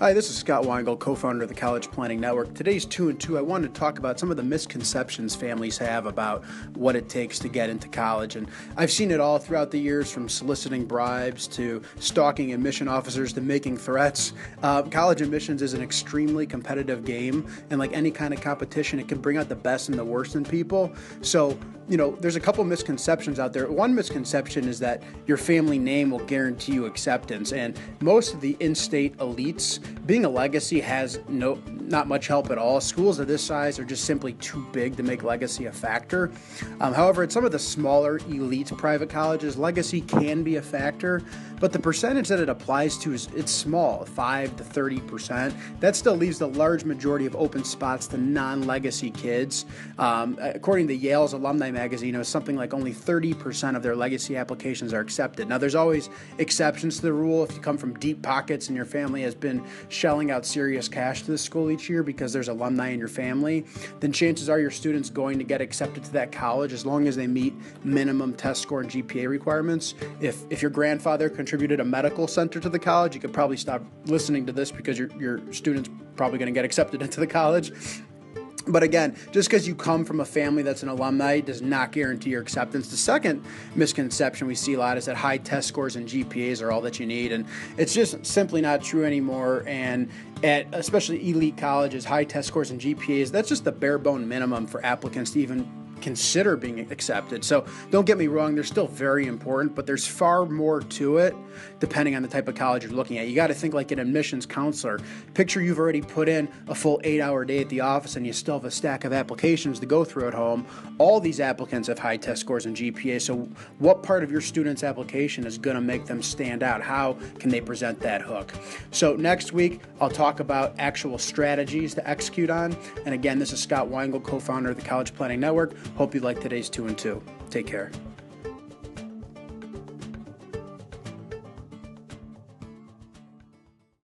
Hi, this is Scott Weingel, co-founder of the College Planning Network. Today's 2 and 2, I wanted to talk about some of the misconceptions families have about what it takes to get into college. And I've seen it all throughout the years, from soliciting bribes to stalking admission officers to making threats. College admissions is an extremely competitive game, and like any kind of competition, it can bring out the best and the worst in people. So, there's a couple misconceptions out there. One misconception is that your family name will guarantee you acceptance, and most of the in-state elites, being a legacy has not much help at all. Schools of this size are just simply too big to make legacy a factor. However, at some of the smaller elite private colleges, legacy can be a factor, but the percentage that it applies to it's small, 5 to 30%. That still leaves the large majority of open spots to non-legacy kids. According to Yale's alumni magazine, something like only 30% of their legacy applications are accepted. Now, there's always exceptions to the rule. If you come from deep pockets and your family has been shelling out serious cash to the school each year because there's alumni in your family, then chances are your student's going to get accepted to that college as long as they meet minimum test score and GPA requirements. If your grandfather contributed a medical center to the college, you could probably stop listening to this because your student's probably going to get accepted into the college. But again, just because you come from a family that's an alumni does not guarantee your acceptance. The second misconception we see a lot is that high test scores and GPAs are all that you need, and it's just simply not true anymore. And at especially elite colleges, high test scores and GPAs, that's just the bare bone minimum for applicants to even consider being accepted. So don't get me wrong, they're still very important, but there's far more to it depending on the type of college you're looking at. You got to think like an admissions counselor. Picture you've already put in a full 8-hour day at the office and you still have a stack of applications to go through at home. All these applicants have high test scores and GPA. So what part of your student's application is going to make them stand out? How can they present that hook? So next week, I'll talk about actual strategies to execute on. And again, this is Scott Weingel, co-founder of the College Planning Network. Hope you like today's 2 and 2. Take care.